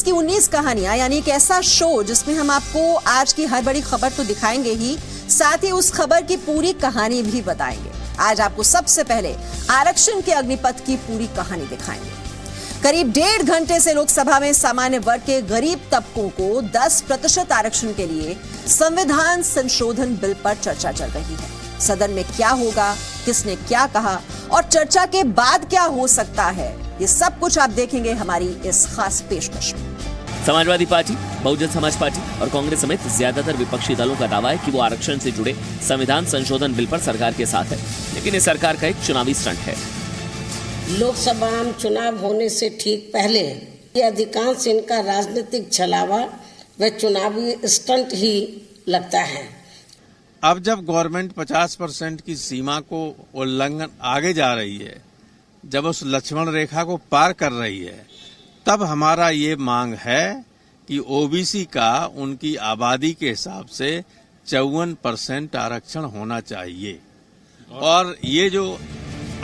19 की 19 कहानियां, यानी एक ऐसा शो जिसमें हम आपको आज की हर बड़ी खबर तो दिखाएंगे ही, साथ ही उस खबर की पूरी कहानी भी बताएंगे। आज आपको सबसे पहले आरक्षण के अग्निपथ की पूरी कहानी दिखाएंगे। करीब 1.5 घंटे से लोकसभा में सामान्य वर्ग के गरीब तबकों को 10% आरक्षण के लिए संविधान संशोधन बिल पर चर्चा चल रही है। सदन में क्या होगा, किसने क्या कहा और चर्चा के बाद क्या हो सकता है, ये सब कुछ आप देखेंगे हमारी इस खास पेशकश में। समाजवादी पार्टी, बहुजन समाज पार्टी और कांग्रेस समेत ज्यादातर विपक्षी दलों का दावा है कि वो आरक्षण से जुड़े संविधान संशोधन बिल पर सरकार के साथ है, लेकिन ये सरकार का एक चुनावी स्टंट है। लोकसभा चुनाव होने से ठीक पहले ये अधिकांश इनका राजनीतिक छलावा व चुनावी स्टंट ही लगता है। अब जब गवर्नमेंट 50% की सीमा को उल्लंघन आगे जा रही है, जब उस लक्ष्मण रेखा को पार कर रही है, तब हमारा ये मांग है कि ओबीसी का उनकी आबादी के हिसाब से 54% आरक्षण होना चाहिए और ये जो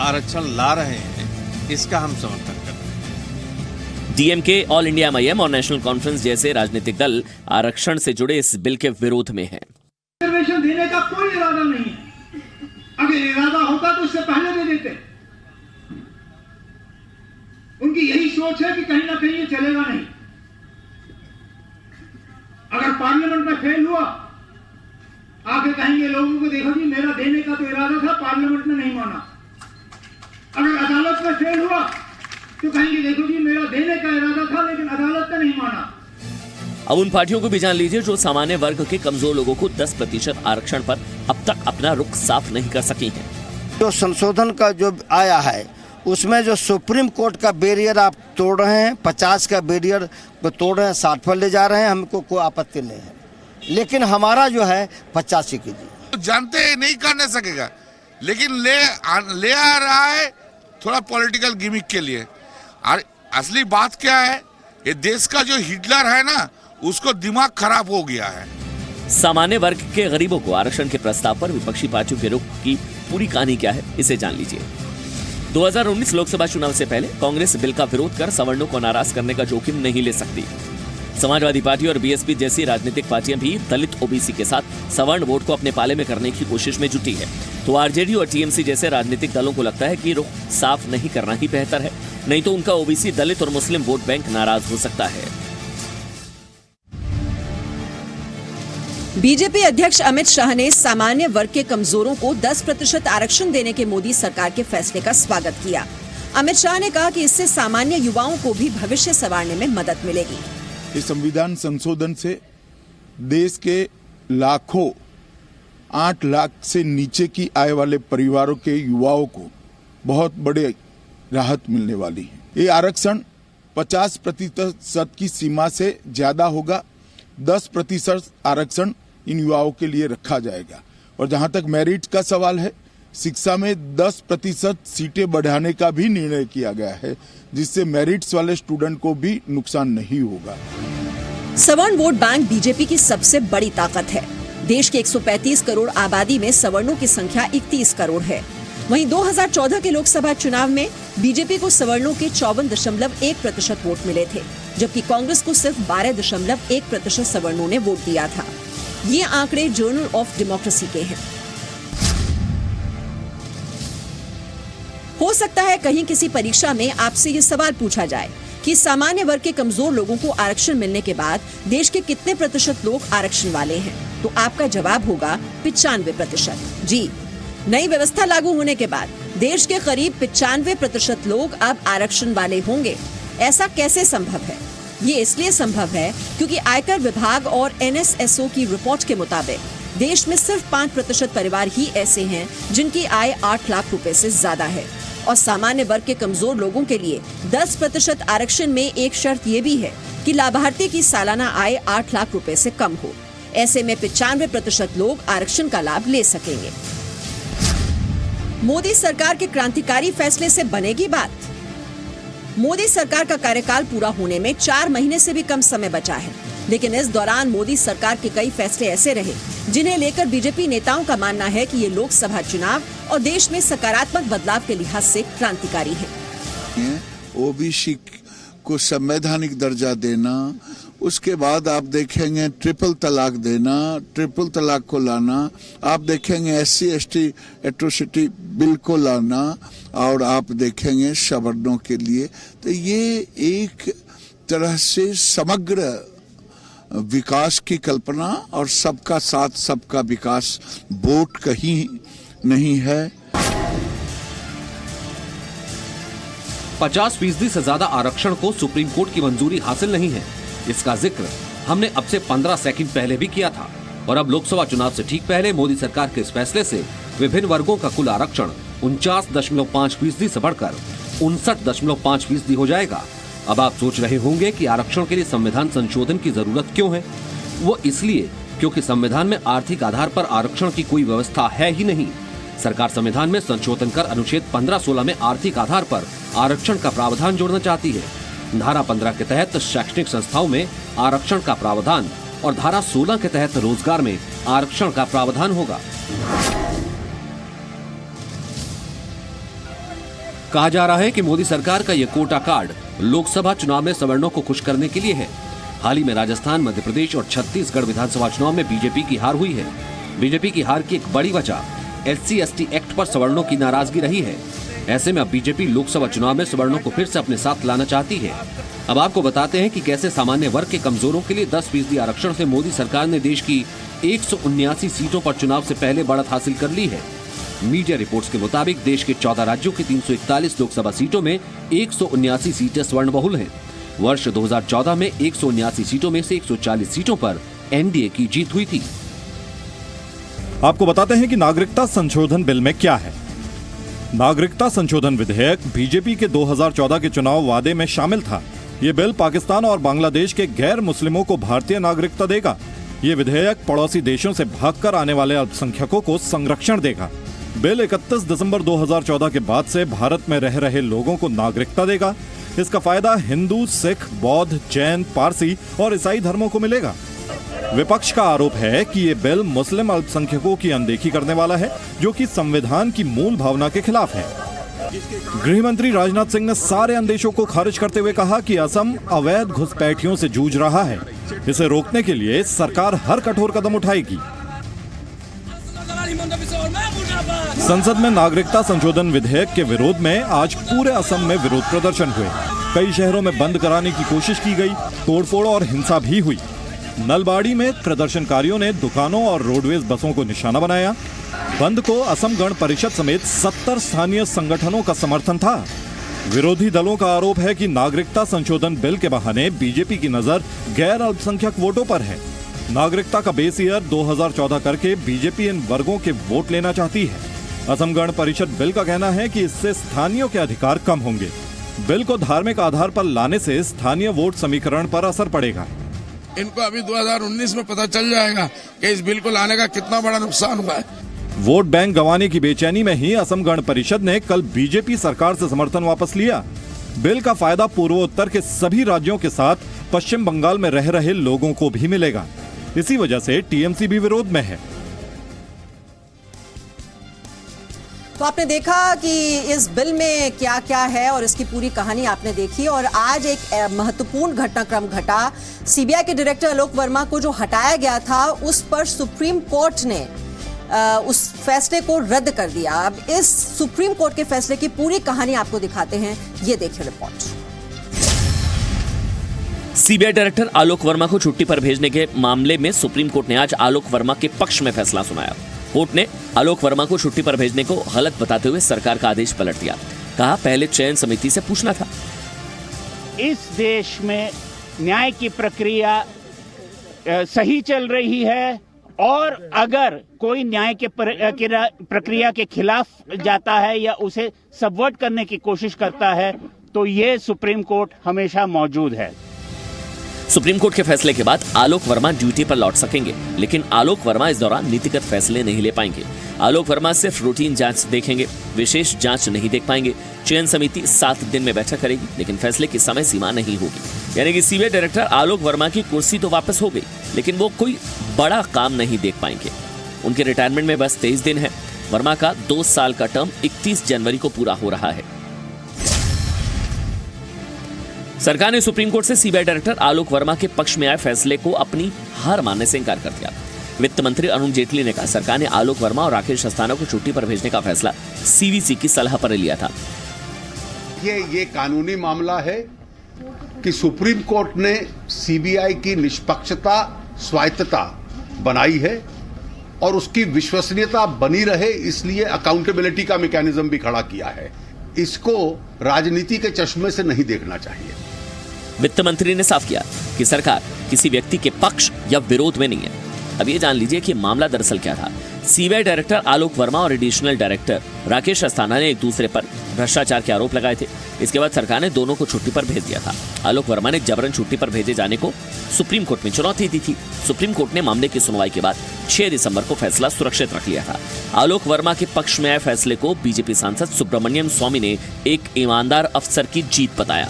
आरक्षण ला रहे हैं इसका हम समर्थन करते हैं। डीएमके, ऑल इंडिया एमआईएम और नेशनल कॉन्फ्रेंस जैसे राजनीतिक दल आरक्षण से जुड़े इस बिल के विरोध में हैं। रिजर्वेशन देने का कोई इरादा नहीं है। अगर इरादा होता तो उससे पहले दे देते। उनकी यही सोच है कि कहीं ना कहीं ये चलेगा नहीं। अगर पार्लियामेंट में फेल हुआ, आके कहेंगे लोगों को, देखो जी मेरा देने का तो इरादा था, पार्लियामेंट में नहीं माना। अगर अदालत में फेल हुआ तो कहेंगे देखो जी मेरा देने का इरादा था, लेकिन अदालत ने नहीं माना। अब उन पार्टियों को भी जान लीजिए जो सामान्य वर्ग के कमजोर लोगों को 10% आरक्षण पर अब तक अपना रुख साफ नहीं कर सकी हैं। जो संशोधन का जो आया है उसमें जो सुप्रीम कोर्ट का बैरियर आप तोड़ रहे हैं, 50 का बैरियर को तोड़ रहे हैं, 60 पर ले जा रहे हैं, हमको कोई आपत्ति नहीं है, लेकिन हमारा जो है 85 की जी। जानते नहीं करने सकेगा, लेकिन ले आ रहा है थोड़ा पॉलिटिकल गिमिक के लिए। और असली बात क्या है, ये देश का जो हिटलर है ना, उसको दिमाग खराब हो गया है। सामान्य वर्ग के गरीबों को आरक्षण के प्रस्ताव पर विपक्षी पार्टियों के रुख की पूरी कहानी क्या है, इसे जान लीजिए। 2019 लोकसभा चुनाव से पहले कांग्रेस बिल का विरोध कर सवर्णों को नाराज करने का जोखिम नहीं ले सकती। समाजवादी पार्टी और बीएसपी जैसी राजनीतिक पार्टियां भी दलित ओबीसी के साथ सवर्ण वोट को अपने पाले में करने की कोशिश में जुटी है, तो आरजेडी और टीएमसी जैसे राजनीतिक दलों को लगता है कि रुख साफ नहीं करना ही बेहतर है, नहीं तो उनका ओबीसी, दलित और मुस्लिम वोट बैंक नाराज हो सकता है। बीजेपी अध्यक्ष अमित शाह ने सामान्य वर्ग के कमजोरों को 10% आरक्षण देने के मोदी सरकार के फैसले का स्वागत किया। अमित शाह ने कहा कि इससे सामान्य युवाओं को भी भविष्य संवारने में मदद मिलेगी। इस संविधान संशोधन से देश के लाखों 8 लाख से नीचे की आय वाले परिवारों के युवाओं को बहुत बड़े राहत मिलने वाली है। ये आरक्षण 50% की सीमा से ज्यादा होगा। 10% आरक्षण इन युवाओं के लिए रखा जाएगा। और जहां तक मेरिट का सवाल है, शिक्षा में 10% सीटें बढ़ाने का भी निर्णय किया गया है, जिससे मेरिट्स वाले स्टूडेंट को भी नुकसान नहीं होगा। सवर्ण वोट बैंक बीजेपी की सबसे बड़ी ताकत है। देश के 135 करोड़ आबादी में सवर्णों की संख्या 31 करोड़ है। वहीं 2014 के लोकसभा चुनाव में बीजेपी को सवर्णों के 54.1% वोट मिले थे, जबकि कांग्रेस को सिर्फ 12.1% सवर्णों ने वोट दिया था। ये आंकड़े जर्नल ऑफ डेमोक्रेसी के हैं। हो सकता है कहीं किसी परीक्षा में आपसे ये सवाल पूछा जाए कि सामान्य वर्ग के कमजोर लोगों को आरक्षण मिलने के बाद देश के कितने प्रतिशत लोग आरक्षण वाले हैं, तो आपका जवाब होगा 95%। जी, नई व्यवस्था लागू होने के बाद देश के करीब 95% लोग अब आरक्षण वाले होंगे। ऐसा कैसे संभव है? ये इसलिए संभव है क्योंकि आयकर विभाग और एनएसएसओ की रिपोर्ट के मुताबिक देश में सिर्फ 5% परिवार ही ऐसे हैं जिनकी आय 8 लाख रुपए से ज्यादा है। और सामान्य वर्ग के कमजोर लोगों के लिए 10% आरक्षण में एक शर्त ये भी है कि लाभार्थी की सालाना आय 8 लाख रुपए से कम हो। ऐसे में 95% लोग आरक्षण का लाभ ले सकेंगे। मोदी सरकार के क्रांतिकारी फैसले से बनेगी बात। मोदी सरकार का कार्यकाल पूरा होने में 4 महीने से भी कम समय बचा है, लेकिन इस दौरान मोदी सरकार के कई फैसले ऐसे रहे जिन्हें लेकर बीजेपी नेताओं का मानना है कि ये लोकसभा चुनाव और देश में सकारात्मक बदलाव के लिहाज से क्रांतिकारी है। ओबीसी को संवैधानिक दर्जा देना, उसके बाद आप देखेंगे ट्रिपल तलाक देना, ट्रिपल तलाक को लाना, आप देखेंगे SC ST एट्रोसिटी बिल को लाना, और आप देखेंगे सवर्णों के लिए। तो ये एक तरह से समग्र विकास की कल्पना और सबका साथ सबका विकास वोट कहीं नहीं है। 50% से ज्यादा आरक्षण को सुप्रीम कोर्ट की मंजूरी हासिल नहीं है। इसका जिक्र हमने अब से 15 सेकंड पहले भी किया था, और अब लोकसभा चुनाव से ठीक पहले मोदी सरकार के इस फैसले से विभिन्न वर्गों का कुल आरक्षण 49.5% से बढ़कर 59.5% हो जाएगा। अब आप सोच रहे होंगे कि आरक्षण के लिए संविधान संशोधन की जरूरत क्यों है? वो इसलिए क्योंकि संविधान में आर्थिक आधार पर आरक्षण की कोई व्यवस्था है ही नहीं। सरकार संविधान में संशोधन कर अनुच्छेद 15-16 में आर्थिक आधार पर आरक्षण का प्रावधान जोड़ना चाहती है। धारा 15 के तहत शैक्षणिक संस्थाओं में आरक्षण का प्रावधान और धारा 16 के तहत रोजगार में आरक्षण का प्रावधान होगा। कहा जा रहा है कि मोदी सरकार का यह कोटा कार्ड लोकसभा चुनाव में सवर्णों को खुश करने के लिए है। हाल ही में राजस्थान, मध्य प्रदेश और छत्तीसगढ़ विधानसभा चुनाव में बीजेपी की हार हुई है। बीजेपी की हार की एक बड़ी वजह SC ST एक्ट पर सवर्णों की नाराजगी रही है। ऐसे में अब बीजेपी लोकसभा चुनाव में सवर्णों को फिर से अपने साथ लाना चाहती है। अब आपको बताते हैं कि कैसे सामान्य वर्ग के कमजोरों के लिए 10% आरक्षण से मोदी सरकार ने देश की 179 सीटों पर चुनाव से पहले बढ़त हासिल कर ली है। मीडिया रिपोर्ट्स के मुताबिक देश के 14 राज्यों की 341 लोकसभा सीटों में 179 सीटें स्वर्ण बहुल हैं। वर्ष 2014 में 179 सीटों में से 140 सीटों पर NDA की जीत हुई थी। आपको बताते हैं कि नागरिकता संशोधन बिल में क्या है। नागरिकता संशोधन विधेयक बीजेपी के 2014 के चुनाव वादे में शामिल था। ये बिल पाकिस्तान और बांग्लादेश के गैर मुस्लिमों को भारतीय नागरिकता देगा। ये विधेयक पड़ोसी देशों से भागकर आने वाले अल्पसंख्यकों को संरक्षण देगा। बिल 31 दिसंबर 2014 के बाद से भारत में रह रहे लोगों को नागरिकता देगा। इसका फायदा हिंदू, सिख, बौद्ध, जैन, पारसी और ईसाई धर्मों को मिलेगा। विपक्ष का आरोप है कि ये बिल मुस्लिम अल्पसंख्यकों की अनदेखी करने वाला है, जो कि संविधान की मूल भावना के खिलाफ है। गृह मंत्री राजनाथ सिंह ने सारे अंदेशों को खारिज करते हुए कहा कि असम अवैध घुसपैठियों से जूझ रहा है। इसे रोकने के लिए सरकार हर कठोर कदम उठाएगी। संसद में नागरिकता संशोधन विधेयक के विरोध में आज पूरे असम में विरोध प्रदर्शन हुए। कई शहरों में बंद कराने की कोशिश की गई, तोड़फोड़ और हिंसा भी हुई। नलबाड़ी में प्रदर्शनकारियों ने दुकानों और रोडवेज बसों को निशाना बनाया। बंद को असम गण परिषद समेत 70 स्थानीय संगठनों का समर्थन था। विरोधी दलों का आरोप है कि नागरिकता संशोधन बिल के बहाने बीजेपी की नजर गैर अल्पसंख्यक वोटों पर है। नागरिकता का बेस ईयर 2014 करके बीजेपी इन वर्गों के वोट लेना चाहती है। असम गण परिषद बिल का कहना है कि इससे स्थानीयों के अधिकार कम होंगे। बिल को धार्मिक आधार पर लाने से स्थानीय वोट समीकरण पर असर पड़ेगा। इनको अभी 2019 में पता चल जाएगा कि इस बिल को लाने का कितना बड़ा नुकसान हुआ है। वोट बैंक गंवाने की बेचैनी में ही असम गण परिषद ने कल बीजेपी सरकार से समर्थन वापस लिया। बिल का फायदा पूर्वोत्तर के सभी राज्यों के साथ पश्चिम बंगाल में रह रहे लोगों को भी मिलेगा। इसी वजह से टीएमसी भी विरोध में है। तो आपने देखा कि इस बिल में क्या क्या है और इसकी पूरी कहानी आपने देखी। और आज एक महत्वपूर्ण घटनाक्रम घटा। सीबीआई के डायरेक्टर आलोक वर्मा को जो हटाया गया था, उस पर सुप्रीम कोर्ट ने उस फैसले को रद्द कर दिया। अब इस सुप्रीम कोर्ट के फैसले की पूरी कहानी आपको दिखाते हैं, ये देखिए रिपोर्ट। सीबीआई डायरेक्टर आलोक वर्मा को छुट्टी पर भेजने के मामले में सुप्रीम कोर्ट ने आज आलोक वर्मा के पक्ष में फैसला सुनाया। कोर्ट ने आलोक वर्मा को छुट्टी पर भेजने को गलत बताते हुए सरकार का आदेश पलट दिया। कहा, पहले चयन समिति से पूछना था। इस देश में न्याय की प्रक्रिया सही चल रही है, और अगर कोई न्याय के प्रक्रिया के खिलाफ जाता है या उसे सबवर्ट करने की कोशिश करता है, तो ये सुप्रीम कोर्ट हमेशा मौजूद है। सुप्रीम कोर्ट के फैसले के बाद आलोक वर्मा ड्यूटी पर लौट सकेंगे, लेकिन आलोक वर्मा इस दौरान नीतिगत फैसले नहीं ले पाएंगे। आलोक वर्मा सिर्फ रूटीन जांच देखेंगे, विशेष जांच नहीं देख पाएंगे। चयन समिति 7 दिन में बैठक करेगी, लेकिन फैसले की समय सीमा नहीं होगी। यानी कि सीबीआई डायरेक्टर आलोक वर्मा की कुर्सी तो वापस हो गई, लेकिन वो कोई बड़ा काम नहीं देख पाएंगे। उनके रिटायरमेंट में बस 23 दिन है। वर्मा का 2 साल का टर्म 31 जनवरी को पूरा हो रहा है। सरकार ने सुप्रीम कोर्ट से सीबीआई डायरेक्टर आलोक वर्मा के पक्ष में आए फैसले को अपनी हार मानने से इनकार कर दिया। वित्त मंत्री अरुण जेटली ने कहा, सरकार ने आलोक वर्मा और राकेश अस्थाना को छुट्टी पर भेजने का फैसला सीवीसी की सलाह पर लिया था। ये कानूनी मामला है कि सुप्रीम कोर्ट ने सीबीआई की निष्पक्षता, स्वायत्तता बनाई है और उसकी विश्वसनीयता बनी रहे, इसलिए अकाउंटेबिलिटी का मैकेनिज्म भी खड़ा किया है। इसको राजनीति के चश्मे से नहीं देखना चाहिए। वित्त मंत्री ने साफ किया कि सरकार किसी व्यक्ति के पक्ष या विरोध में नहीं है। अब ये जान लीजिए कि मामला दरअसल क्या था। सीबीआई डायरेक्टर आलोक वर्मा और एडिशनल डायरेक्टर राकेश अस्थाना ने एक दूसरे पर भ्रष्टाचार के आरोप लगाए थे। इसके बाद सरकार ने दोनों को छुट्टी पर भेज दिया था। आलोक वर्मा ने जबरन छुट्टी पर भेजे जाने को सुप्रीम कोर्ट में चुनौती दी थी। सुप्रीम कोर्ट ने मामले की सुनवाई के बाद 6 दिसंबर को फैसला सुरक्षित रख लिया था। आलोक वर्मा के पक्ष में आए फैसले को बीजेपी सांसद सुब्रमण्यम स्वामी ने एक ईमानदार अफसर की जीत बताया।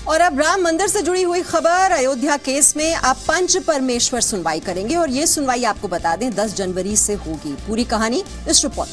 और अब राम मंदिर से जुड़ी हुई खबर, अयोध्या केस में अब पंच परमेश्वर सुनवाई करेंगे और ये सुनवाई आपको बता दें 10 जनवरी से होगी। पूरी कहानी इस रिपोर्ट।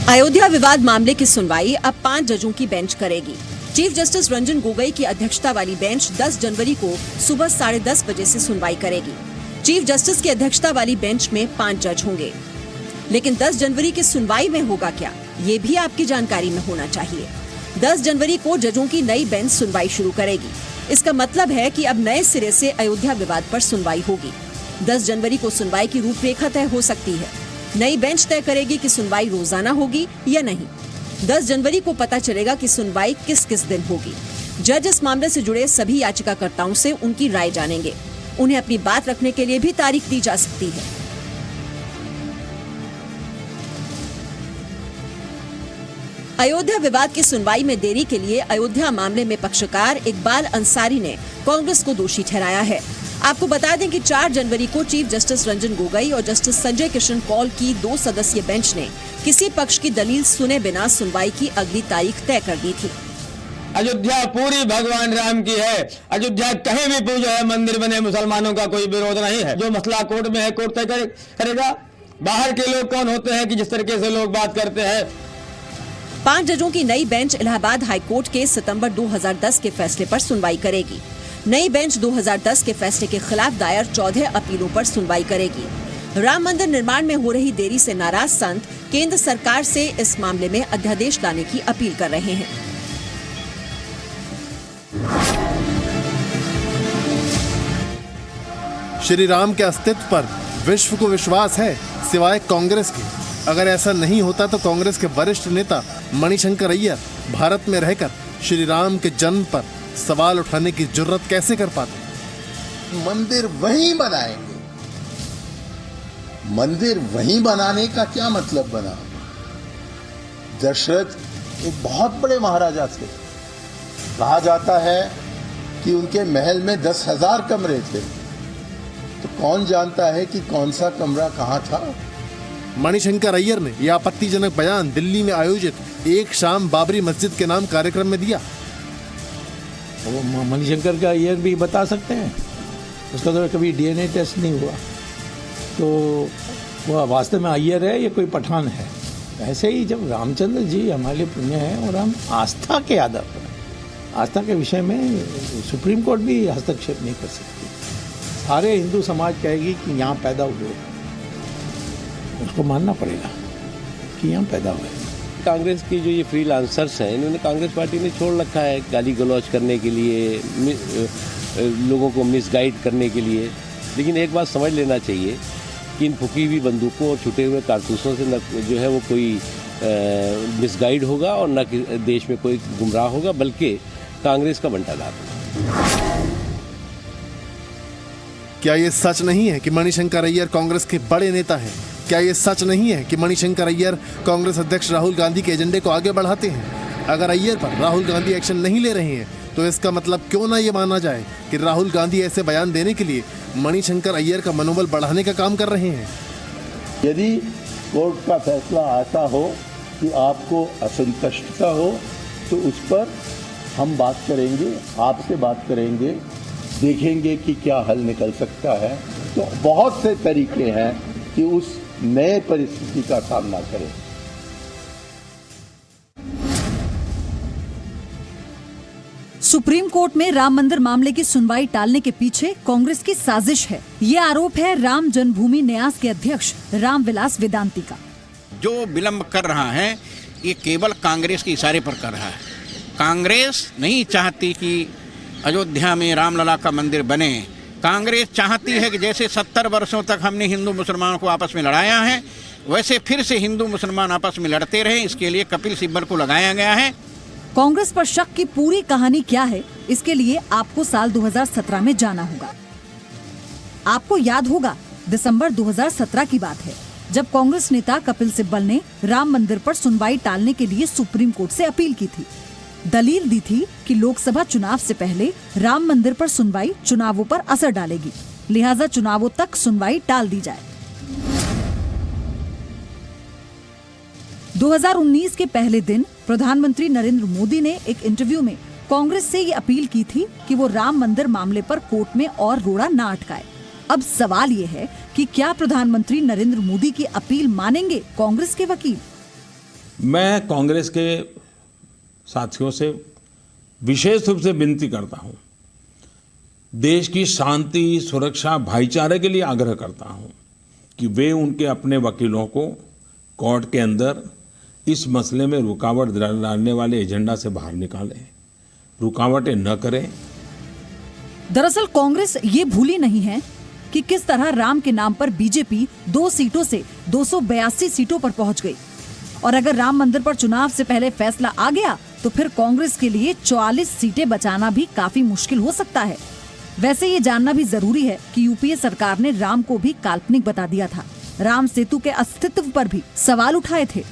अयोध्या विवाद मामले की सुनवाई अब 5 जजों की बेंच करेगी। चीफ जस्टिस रंजन गोगोई की अध्यक्षता वाली बेंच 10 जनवरी को सुबह 10:30 बजे से सुनवाई करेगी। चीफ जस्टिस की अध्यक्षता वाली बेंच में 5 जज होंगे, लेकिन 10 जनवरी की सुनवाई में होगा क्या, ये भी आपकी जानकारी में होना चाहिए। 10 जनवरी को जजों की नई बेंच सुनवाई शुरू करेगी। इसका मतलब है कि अब नए सिरे से अयोध्या विवाद पर सुनवाई होगी। 10 जनवरी को सुनवाई की रूपरेखा तय हो सकती है। नई बेंच तय करेगी कि सुनवाई रोजाना होगी या नहीं। 10 जनवरी को पता चलेगा कि सुनवाई किस किस दिन होगी। जज इस मामले से जुड़े सभी याचिकाकर्ताओं से उनकी राय जानेंगे। उन्हें अपनी बात रखने के लिए भी तारीख दी जा सकती है। अयोध्या विवाद की सुनवाई में देरी के लिए अयोध्या मामले में पक्षकार इकबाल अंसारी ने कांग्रेस को दोषी ठहराया है। आपको बता दें कि 4 जनवरी को चीफ जस्टिस रंजन गोगोई और जस्टिस संजय किशन कौल की 2 सदस्यीय बेंच ने किसी पक्ष की दलील सुने बिना सुनवाई की अगली तारीख तय कर दी थी। अयोध्या पूरी भगवान राम की है। अयोध्या कहीं भी पूजा है, मंदिर बने, मुसलमानों का कोई विरोध नहीं है। जो मसला कोर्ट में है, कोर्ट तय करेगा। बाहर के लोग कौन होते हैं कि जिस तरीके से लोग बात करते हैं। 5 जजों की नई बेंच इलाहाबाद हाईकोर्ट के सितंबर 2010 के फैसले पर सुनवाई करेगी। नई बेंच 2010 के फैसले के खिलाफ दायर 14 अपीलों पर सुनवाई करेगी। राम मंदिर निर्माण में हो रही देरी से नाराज संत केंद्र सरकार से इस मामले में अध्यादेश लाने की अपील कर रहे हैं। श्री राम के अस्तित्व पर विश्व को विश्वास है सिवाय कांग्रेस के। अगर ऐसा नहीं होता तो कांग्रेस के वरिष्ठ नेता मणिशंकर अय्यर भारत में रहकर श्री राम के जन्म पर सवाल उठाने की जुर्रत कैसे कर पाते। मंदिर वहीं बनाएंगे। मंदिर वहीं बनाने का क्या मतलब बना। दशरथ एक बहुत बड़े महाराजा थे। कहा जाता है कि उनके महल में 10,000 कमरे थे, तो कौन जानता है कि कौन सा कमरा कहाँ था। मणिशंकर अय्यर ने यह आपत्तिजनक बयान दिल्ली में आयोजित एक शाम बाबरी मस्जिद के नाम कार्यक्रम में दिया। वो मणिशंकर का अय्यर भी बता सकते हैं, उसका तो कभी डीएनए टेस्ट नहीं हुआ, तो वह वास्तव में अय्यर है या कोई पठान है। ऐसे ही जब रामचंद्र जी हमारे लिए पुण्य है और हम आस्था के आधार पर, आस्था के विषय में सुप्रीम कोर्ट भी हस्तक्षेप नहीं कर सकती। सारे हिंदू समाज कहेगी कि यहाँ पैदा हुए, उसको मानना पड़ेगा कि यहाँ पैदा हुए। कांग्रेस की जो ये फ्रीलांसर्स हैं, इन्होंने कांग्रेस पार्टी ने छोड़ रखा है गाली गलौज करने के लिए, लोगों को मिसगाइड करने के लिए। लेकिन एक बात समझ लेना चाहिए कि इन फूकी हुई बंदूकों और छुटे हुए कारतूसों से न जो है वो कोई मिसगाइड होगा और न देश में कोई गुमराह होगा, बल्कि कांग्रेस का बंटाघात होगा। क्या ये सच नहीं है कि मणिशंकर अय्यर कांग्रेस के बड़े नेता हैं? क्या ये सच नहीं है कि मणिशंकर अय्यर कांग्रेस अध्यक्ष राहुल गांधी के एजेंडे को आगे बढ़ाते हैं? अगर अय्यर पर राहुल गांधी एक्शन नहीं ले रहे हैं तो इसका मतलब क्यों ना ये माना जाए कि राहुल गांधी ऐसे बयान देने के लिए मणिशंकर अय्यर का मनोबल बढ़ाने का काम कर रहे हैं। यदि कोर्ट का फैसला ऐसा हो कि आपको असंतुष्टता हो तो उस पर हम बात करेंगे, आपसे बात करेंगे, देखेंगे कि क्या हल निकल सकता है। तो बहुत से तरीके हैं कि उस नए परिस्थिति का सामना करें। सुप्रीम कोर्ट में राम मंदिर मामले की सुनवाई टालने के पीछे कांग्रेस की साजिश है। ये आरोप है राम जन्मभूमि न्यास के अध्यक्ष रामविलास वेदांती का। जो विलंब कर रहा है ये केवल कांग्रेस के इशारे पर कर रहा है। कांग्रेस नहीं चाहती कि अयोध्या में रामलला का मंदिर बने। कांग्रेस चाहती है कि जैसे 70 वर्षों तक हमने हिंदू मुसलमानों को आपस में लड़ाया है, वैसे फिर से हिंदू मुसलमान आपस में लड़ते रहे। इसके लिए कपिल सिब्बल को लगाया गया है। कांग्रेस पर शक की पूरी कहानी क्या है, इसके लिए आपको साल 2017 में जाना होगा। आपको याद होगा, दिसंबर 2017 की बात है, जब कांग्रेस नेता कपिल सिब्बल ने राम मंदिर पर सुनवाई टालने के लिए सुप्रीम कोर्ट से अपील की थी। दलील दी थी कि लोकसभा चुनाव से पहले राम मंदिर पर सुनवाई चुनावों पर असर डालेगी, लिहाजा चुनावों तक सुनवाई टाल दी जाए। 2019 के पहले दिन प्रधानमंत्री नरेंद्र मोदी ने एक इंटरव्यू में कांग्रेस से ये अपील की थी कि वो राम मंदिर मामले पर कोर्ट में और रोड़ा ना अटकाए। अब सवाल ये है कि क्या प्रधानमंत्री नरेंद्र मोदी की अपील मानेंगे कांग्रेस के वकील? मैं कांग्रेस के साथियों से विशेष रूप से विनती करता हूं, देश की शांति, सुरक्षा, भाईचारे के लिए आग्रह करता हूं कि वे उनके अपने वकीलों को कोर्ट के अंदर इस मसले में रुकावट डालने वाले एजेंडा से बाहर निकालें, रुकावटें न करें। दरअसल कांग्रेस ये भूली नहीं है कि किस तरह राम के नाम पर बीजेपी 2 सीटों से 282 सीटों पर पहुंच गई, और अगर राम मंदिर पर चुनाव से पहले फैसला आ गया तो फिर कांग्रेस के लिए 44 सीटें बचाना भी काफी मुश्किल हो सकता है। वैसे ये जानना भी जरूरी है कि यूपीए सरकार ने राम को भी काल्पनिक बता दिया था। राम सेतु के अस्तित्व पर भी सवाल उठाए थे।